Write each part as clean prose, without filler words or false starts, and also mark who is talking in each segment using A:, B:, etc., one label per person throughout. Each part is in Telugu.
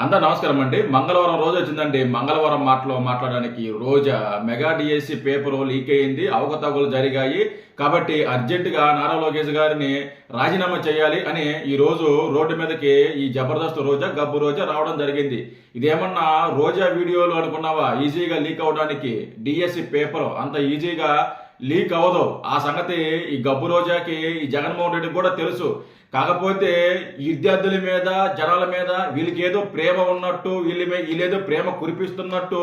A: అందరూ నమస్కారం అండి. మంగళవారం రోజు వచ్చిందండి. మంగళవారం మాట్లాడడానికి రోజా మెగా డిఎస్సి పేపర్ లీక్ అయింది, అవకతవకలు జరిగాయి కాబట్టి అర్జెంటుగా నారా లోకేష్ గారిని రాజీనామా చేయాలి అని ఈ రోజు రోడ్డు మీదకి ఈ జబర్దస్త్ రోజా గబ్బు రోజా రావడం జరిగింది. ఇదేమన్నా రోజా వీడియోలు అనుకున్నావా ఈజీగా లీక్ అవడానికి? డిఎస్సి పేపర్ అంత ఈజీగా లీక్ అవ్వదు. ఆ సంగతి ఈ గబ్బు రోజాకి ఈ జగన్మోహన్ రెడ్డికి కూడా తెలుసు. కాకపోతే ఈ విద్యార్థుల మీద జనాల మీద వీళ్ళకి ఏదో ప్రేమ ఉన్నట్టు వీళ్ళేదో ప్రేమ కురిపిస్తున్నట్టు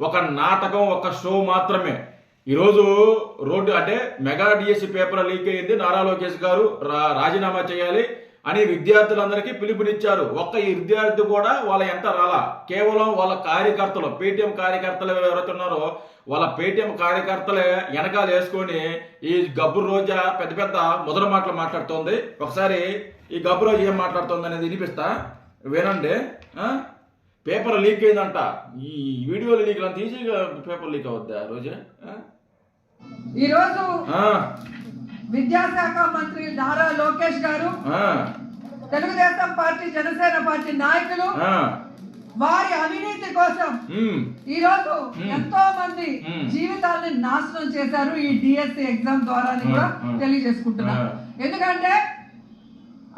A: ఒక నాటకం, ఒక షో మాత్రమే. ఈరోజు రోడ్డు అంటే మెగా డిఎస్సి పేపర్ లీక్ అయింది, నారా లోకేష్ గారు రాజీనామా చేయాలి అని విద్యార్థులందరికీ పిలుపునిచ్చారు. ఒక్క ఈ విద్యార్థి కూడా వాళ్ళ ఎంత రాలా, కేవలం వాళ్ళ కార్యకర్తలు పేటీఎం కార్యకర్తలు ఎవరైతే ఉన్నారో వాళ్ళ పేటీఎం కార్యకర్తలే వెనకాల వేసుకొని ఈ గబ్బు రోజా పెద్ద పెద్ద మొదటి మాటలు మాట్లాడుతోంది. ఒకసారి ఈ గబ్బు రోజు ఏం మాట్లాడుతుంది అనేది వినిపిస్తా, వినండి. పేపర్ లీక్ అయిందంట. ఈ వీడియోలు లీక్ అంత ఈజీగా పేపర్ లీక్ అవుద్దా రోజా?
B: ఈరోజు విద్యాశాఖ మంత్రి నారా లోకేష్ గారు, తెలుగుదేశం పార్టీ జనసేన పార్టీ నాయకులు వారి అవినీతి కోసం ఈ రోజు ఎంతో మంది జీవితాలని నాశనం చేశారు ఈ డిఎస్సి ఎగ్జామ్ ద్వారా కూడా తెలియజేసుకుంటున్నారు. ఎందుకంటే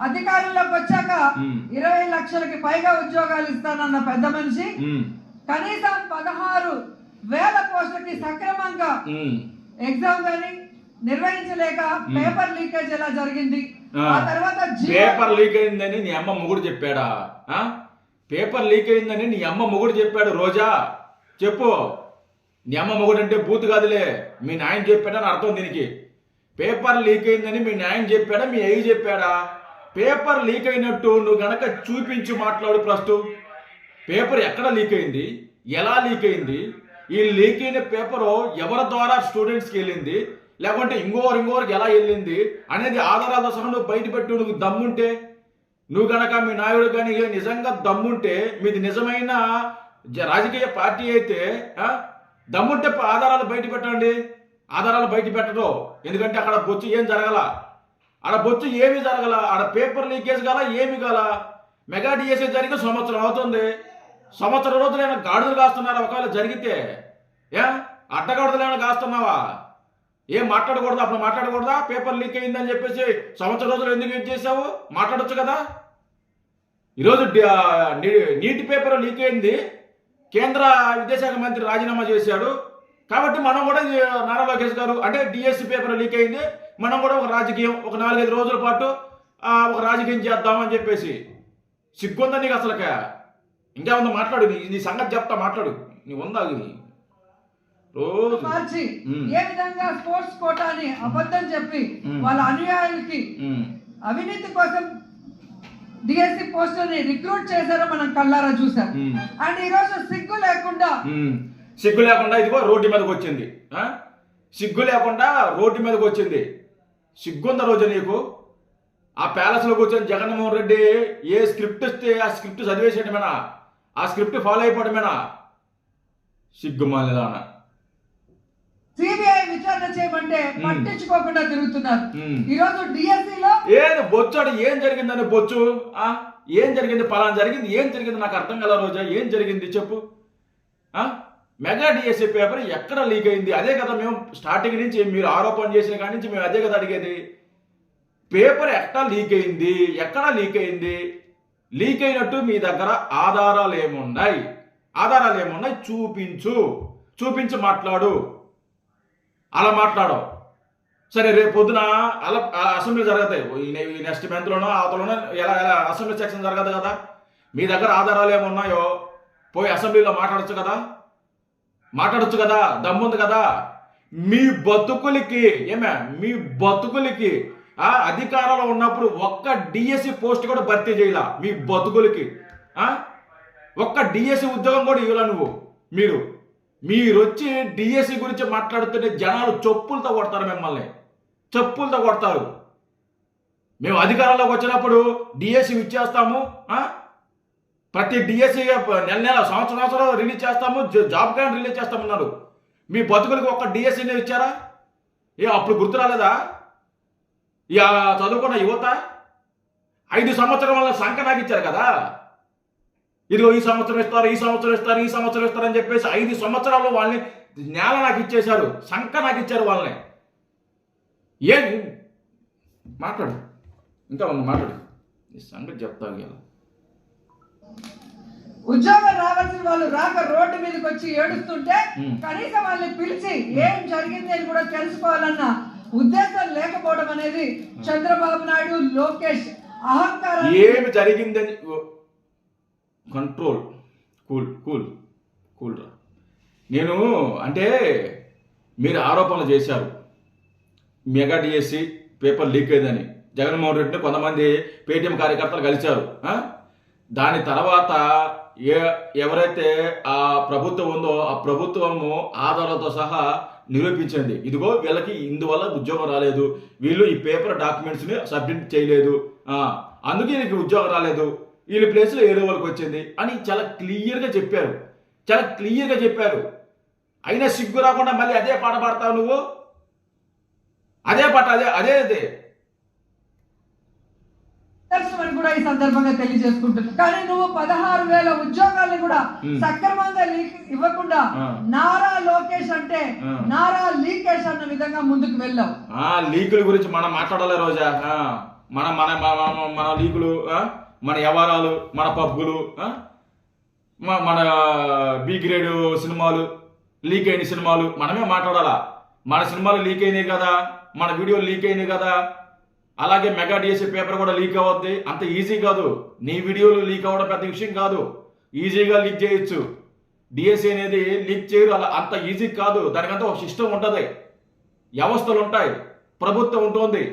B: అధికారంలోకి వచ్చాక 20 లక్షలకి పైగా ఉద్యోగాలు ఇస్తానన్న పెద్ద మనిషి కనీసం 16,000 పోస్టులకి సక్రమంగా ఎగ్జామ్ గాని నిర్వహించలేక పేపర్ లీకేజ్ ఎలా జరిగింది. ఆ తర్వాత
A: పేపర్ లీక్ అయిందని నీ అమ్మ మొగుడు చెప్పాడా? పేపర్ లీక్ అయిందని నీ అమ్మ మొగుడు చెప్పాడు రోజా? చెప్పు. నీ అమ్మ మొగుడు అంటే బూత్ కాదులే, మీ నాయన చెప్పాడని అర్థం దీనికి. పేపర్ లీక్ అయిందని మీ నాయన చెప్పాడా, మీ అయ్యి చెప్పాడా? పేపర్ లీక్ అయినట్టు నువ్వు గనక చూపించి మాట్లాడు. ప్రస్తుతం పేపర్ ఎక్కడ లీక్ అయింది, ఎలా లీక్ అయింది, ఈ లీక్ అయిన పేపరు ఎవరి ద్వారా స్టూడెంట్స్కి వెళ్ళింది, లేకుంటే ఇంకోరికి ఎలా వెళ్ళింది అనేది ఆధారాలతో సహా నువ్వు బయటపెట్టు. నువ్వు దమ్ముంటే, నువ్వు గనక మీ నాయుడు కానీ నిజంగా దమ్ముంటే, మీది నిజమైన రాజకీయ పార్టీ అయితే దమ్ముంటే ఆధారాలు బయట పెట్టండి. ఆధారాలు బయట పెట్టరు. ఎందుకంటే అక్కడ బొచ్చు ఏం జరగల, ఆడ బొచ్చు ఏమి జరగల, ఆడ పేపర్ లీకేజ్ గల ఏమి గల. మెగా డిఎస్సి జరిగి సంవత్సరం అవుతుంది. సంవత్సరం రోజులైనా గాడుదలు కాస్తున్నారా? ఒకవేళ జరిగితే అడ్డగాడుదలైనా కాస్తున్నావా? ఏం మాట్లాడకూడదా? అప్పుడు మాట్లాడకూడదా? పేపర్ లీక్ అయిందని చెప్పేసి సంవత్సరం రోజులు ఎందుకు ఏం చేసావు? మాట్లాడొచ్చు కదా. ఈరోజు నీటి పేపర్ లీక్ అయింది, కేంద్ర విద్యాశాఖ మంత్రి రాజీనామా చేశాడు కాబట్టి మనం కూడా నారా లోకేష్ గారు అంటే డిఎస్సి పేపర్ లీక్ అయింది, మనం కూడా ఒక రాజకీయం ఒక 4-5 రోజుల పాటు ఒక రాజకీయం చేద్దామని చెప్పేసి. సిగ్గుందా నీకు అసలుక? ఇంకేమన్నా మాట్లాడు, నీ సంగతి చెప్తా, మాట్లాడు. నీ ఉందా
B: మార్చి ఏ విధంగా స్పోర్ట్స్ కోటాని అబద్ధం చెప్పి వాళ్ళ అనుయాయులకి అవినీతి కోసం డిఎస్సి పోస్టుల్ని రిక్రూట్ చేశారో మనం కళ్ళారా చూసాం. అండ్ ఈ రోజు సిగ్గు లేకుండా
A: ఇదిగో రోడ్డు మీదకి వచ్చింది. సిగ్గు లేకుండా రోడ్డు మీదకి వచ్చింది. సిగ్గుంద రోజు నీకు? ఆ ప్యాలెస్ లో కూర్చొని జగన్మోహన్ రెడ్డి ఏ స్క్రిప్ట్ ఇస్తే ఆ స్క్రిప్ట్ చదివేసేయడమేనా? ఆ స్క్రిప్ట్ ఫాలో అయిపోవడమేనా? సిగ్గుమాలిదానా.
B: సిబిఐ విచారణ చేయమంటే పట్టించుకోకుండా తిరుగుతున్నారు. ఈ రోజు డిఎస్సిలో
A: ఏది బొచ్చాడు? ఏం జరిగిందని బొచ్చు? ఏం జరిగింది? పలానా జరిగింది. ఏం జరిగింది నాకు అర్థం కదా రోజా? ఏం జరిగింది చెప్పు. మెగా డిఎస్సి పేపర్ ఎక్కడ లీక్ అయింది? అదే కదా మేము స్టార్టింగ్ నుంచి మీరు ఆరోపణ చేసిన కాడి నుంచి మేము అదే కదా అడిగేది. పేపర్ ఎక్కడ లీక్ అయింది, ఎక్కడ లీక్ అయింది, లీక్ అయినట్టు మీ దగ్గర ఆధారాలు ఏమున్నాయి? చూపించి మాట్లాడు. అలా మాట్లాడవు. సరే, రేపు పొద్దున అలా అసెంబ్లీ జరుగుతాయి. ఈ నెక్స్ట్ మంత్లోనో అవతలోనో ఎలా అసెంబ్లీ సెక్షన్ జరగదు కదా. మీ దగ్గర ఆధారాలు ఏమున్నాయో పోయి అసెంబ్లీలో మాట్లాడొచ్చు కదా. దమ్ముంది కదా. మీ బతుకులకి అధికారంలో ఉన్నప్పుడు ఒక్క డిఎస్సి పోస్ట్ కూడా భర్తీ చేయాల. మీ బతుకులకి ఒక్క డిఎస్సి ఉద్యోగం కూడా ఇవ్వాల నువ్వు. మీరు వచ్చి డిఎస్సి గురించి మాట్లాడుతుంటే జనాలు చెప్పులతో కొడతారు, మిమ్మల్ని చెప్పులతో కొడతారు. మేము అధికారంలోకి వచ్చినప్పుడు డిఎస్సి ఇచ్చేస్తాము, ప్రతి డిఎస్సి నెల సంవత్సరం రిలీజ్ చేస్తాము, జాబ్ కార్డ్ రిలీజ్ చేస్తామన్నారు. మీ బతుకులకి ఒక్క డిఎస్సిని ఇచ్చారా? అప్పుడు గుర్తు రాలేదా? చదువుకున్న యువత 5 సంవత్సరం వల్ల సంఖ్య నాకు ఇచ్చారు కదా. ఇదిగో ఈ సంవత్సరం ఇస్తారు, ఈ సంవత్సరం ఇస్తారు, ఈ సంవత్సరం ఇస్తారని చెప్పేసి 5 సంవత్సరాలు వాళ్ళని నేల నాకు ఇచ్చేశారు, సంక నాకు ఇచ్చారు వాళ్ళని. ఏం మాట్లాడు, ఇంకా ఉంది మాట్లాడు, ఈ సంగతి చెప్తావు ఇలా.
B: ఉద్యోగం రావాల్సిన వాళ్ళు రాక రోడ్డు మీదకి వచ్చి ఏడుస్తుంటే కనీసం వాళ్ళని పిలిచి ఏం జరిగింది అని కూడా తెలుసుకోవాలన్న ఉద్దేశం లేకపోవడం అనేది చంద్రబాబు నాయుడు, లోకేష్ అహంకారం.
A: ఏమి జరిగిందని కంట్రోల్, కూల్ కూల్ కూల్ రా. నేను అంటే మీరు ఆరోపణలు చేశారు మెగా డిఎస్సి పేపర్ లీక్ అయిందని. జగన్మోహన్ రెడ్డిని కొంతమంది పేటీఎం కార్యకర్తలు కలిశారు. దాని తర్వాత ఎవరైతే ఆ ప్రభుత్వం ఉందో ఆ ప్రభుత్వము ఆధారాలతో సహా నిరూపించింది, ఇదిగో వీళ్ళకి ఇందువల్ల ఉద్యోగం రాలేదు, వీళ్ళు ఈ పేపర్ డాక్యుమెంట్స్ని సబ్మిట్ చేయలేదు, అందుకే వీళ్ళకి ఉద్యోగం రాలేదు, వీళ్ళ ప్లేస్లో ఏదో వాళ్ళకి వచ్చింది అని చాలా క్లియర్గా చెప్పారు, చాలా క్లియర్గా చెప్పారు. అయినా సిగ్గు రాకుండా మళ్ళీ అదే పాట పాడతావు నువ్వు, అదే పాట, అదే అదే అదే
B: అని కూడా ఈ సందర్భంగా తెలియజేసుకుంటున్నాను. కానీ నువ్వు 16,000 ఉద్యోగాలను కూడా సక్రమంగా ఇవ్వకుండా నారా లోకేష్ అంటే నారా లీకేష్ అన్న విధంగా ముందుకు వెళ్ళావు.
A: లీకుల గురించి మనం మాట్లాడాలి రోజా. మన మన మన లీకులు, మన వ్యవహారాలు, మన పబ్బులు, మన బి గ్రేడ్ సినిమాలు, లీక్ అయిన సినిమాలు మనమే మాట్లాడాలా. మన సినిమాలు లీక్ అయినాయి కదా, మన వీడియోలు లీక్ అయినాయి కదా, అలాగే మెగా డిఎస్సి పేపర్ కూడా లీక్ అవ్వద్ది. అంత ఈజీ కాదు, నీ వీడియోలు లీక్ అవ్వడం పెద్ద విషయం కాదు, ఈజీగా లీక్ చేయొచ్చు. డిఎస్సి అనేది లీక్ చేయరు, అలా అంత ఈజీ కాదు. దానికంతా ఒక సిస్టమ్ ఉంటుంది, వ్యవస్థలు ఉంటాయి, ప్రభుత్వం ఉంటుంది,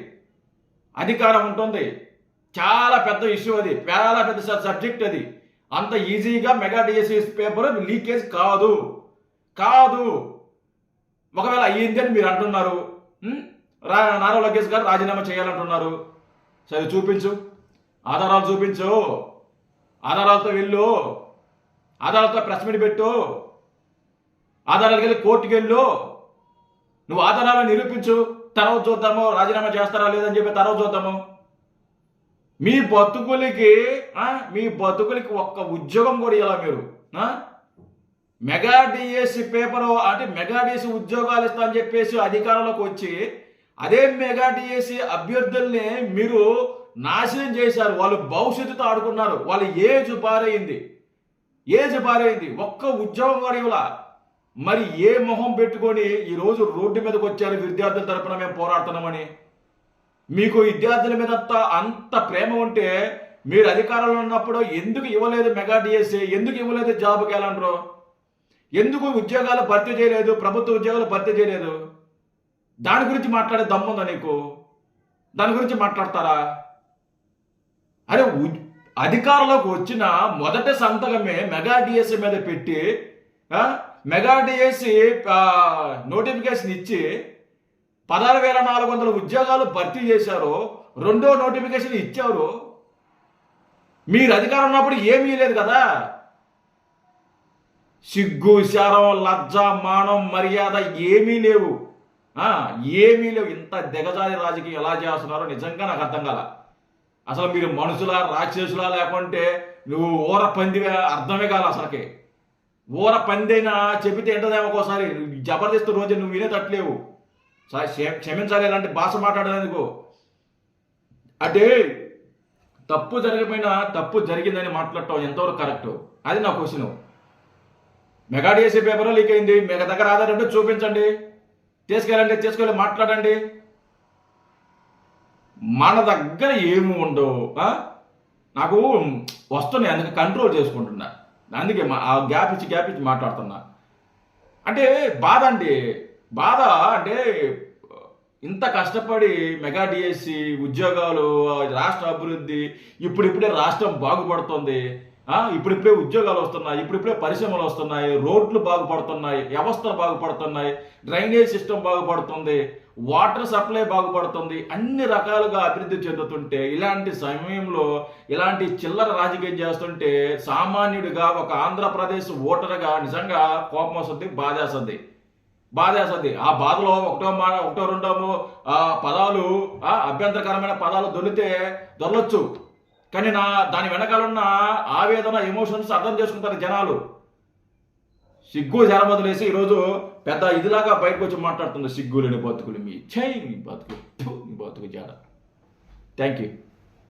A: అధికారం ఉంటుంది. చాలా పెద్ద ఇష్యూ అది, చాలా పెద్ద సబ్జెక్ట్ అది. అంత ఈజీగా మెగా డిఎస్సి పేపర్ లీకేజ్ కాదు కాదు. ఒకవేళ అయ్యింది అని మీరు అంటున్నారు, నారా లోకేష్ గారు రాజీనామా చేయాలంటున్నారు. సరే చూపించు, ఆధారాలు చూపించు, ఆధారాలతో వెళ్ళు, ఆధారాలతో ప్రెస్ మీట్ పెట్టు, ఆధారాలకు వెళ్ళి కోర్టుకి వెళ్ళు, నువ్వు ఆధారాలను నిరూపించు. తర్వాత చూద్దాము రాజీనామా చేస్తారా లేదని చెప్పి తర్వాత చూద్దాము. మీ బతుకులకి ఒక్క ఉద్యోగం కూడా ఇలా మీరు మెగా డిఎస్సి పేపరు అంటే మెగా డిఎస్సి ఉద్యోగాలు ఇస్తా అని చెప్పేసి అధికారంలోకి వచ్చి అదే మెగా డిఎస్సి అభ్యర్థుల్ని మీరు నాశనం చేశారు. వాళ్ళు భవిష్యత్తుతో ఆడుకున్నారు, వాళ్ళ ఏజ్ పారైంది, ఒక్క ఉద్యోగం కూడా ఇవ్వాల. మరి ఏ మొహం పెట్టుకొని ఈరోజు రోడ్డు మీదకి వచ్చారు విద్యార్థుల తరపున మేము పోరాడుతున్నామని? మీకు విద్యార్థుల మీద అంత ప్రేమ ఉంటే మీరు అధికారంలో ఉన్నప్పుడు ఎందుకు ఇవ్వలేదు మెగా డిఎస్సి? ఎందుకు ఇవ్వలేదు జాబ్ క్యాలెండర్? ఎందుకు ఉద్యోగాలు భర్తీ చేయలేదు, ప్రభుత్వ ఉద్యోగాలు భర్తీ చేయలేదు? దాని గురించి మాట్లాడే దమ్ముందా నీకు? దాని గురించి మాట్లాడతారా? అరే అధికారంలోకి వచ్చిన మొదటి సంతకమే మెగా డిఎస్సి మీద పెట్టి మెగా డిఎస్సి నోటిఫికేషన్ ఇచ్చి 16,400 ఉద్యోగాలు భర్తీ చేశారు. రెండో నోటిఫికేషన్ ఇచ్చారు. మీరు అధికారం ఉన్నప్పుడు ఏమీ లేదు కదా. సిగ్గు, శరం, లజ్జ, మానం, మర్యాద ఏమీ లేవు, ఏమీ లేవు. ఇంత దిగజారి రాజకీయం ఎలా చేస్తున్నారో నిజంగా నాకు అర్థం కాల. అసలు మీరు మనుషులా రాక్షసులా లేకుంటే నువ్వు ఊర పందివే అర్థమే కాదు. అసలుకి ఊర పందైనా చెబితే ఏంటదేమో ఒకసారి జబర్దస్త్ రోజు నువ్వు వినేటట్లేవు. క్షమించాలి ఇలాంటి భాష మాట్లాడేందుకు. అంటే తప్పు జరిగిపోయినా తప్పు జరిగిందని మాట్లాడటం ఎంతవరకు కరెక్ట్? అది నా question. Mega DSC paper leak అయింది, మీ దగ్గర ఆధార్ ఉంటే చూపించండి, తీసుకెళ్ళి మాట్లాడండి. మన దగ్గర ఏమి ఉండవు. నాకు వస్తున్నాయి, అందుకే కంట్రోల్ చేసుకుంటున్నా, అందుకే ఆ గ్యాప్ ఇచ్చి మాట్లాడుతున్నా. అంటే బాధ అంటే ఇంత కష్టపడి మెగా డిఎస్సి ఉద్యోగాలు, రాష్ట్ర అభివృద్ధి, ఇప్పుడిప్పుడే రాష్ట్రం బాగుపడుతుంది, ఇప్పుడిప్పుడే ఉద్యోగాలు వస్తున్నాయి, ఇప్పుడిప్పుడే పరిశ్రమలు వస్తున్నాయి, రోడ్లు బాగుపడుతున్నాయి, వ్యవస్థలు బాగుపడుతున్నాయి, డ్రైనేజ్ సిస్టమ్ బాగుపడుతుంది, వాటర్ సప్లై బాగుపడుతుంది, అన్ని రకాలుగా అభివృద్ధి చెందుతుంటే ఇలాంటి సమయంలో ఇలాంటి చిల్లర రాజకీయం చేస్తుంటే సామాన్యుడిగా ఒక ఆంధ్రప్రదేశ్ ఓటర్గా నిజంగా కోపం వస్తుంది, బాధేస్తుంది. ఆ బాధలో ఒకటో రెండో పదాలు అభ్యంతరకరమైన పదాలు దొరలొచ్చు, కానీ దాని వెనకాల ఉన్న ఆవేదన ఎమోషన్స్ అర్థం చేసుకుంటారు జనాలు. సిగ్గు జరబదులేసి ఈరోజు పెద్ద ఇదిలాగా బయటకు వచ్చి మాట్లాడుతుంది. సిగ్గులేని బతుకులు మీ బతుకు జాడ. Thank you.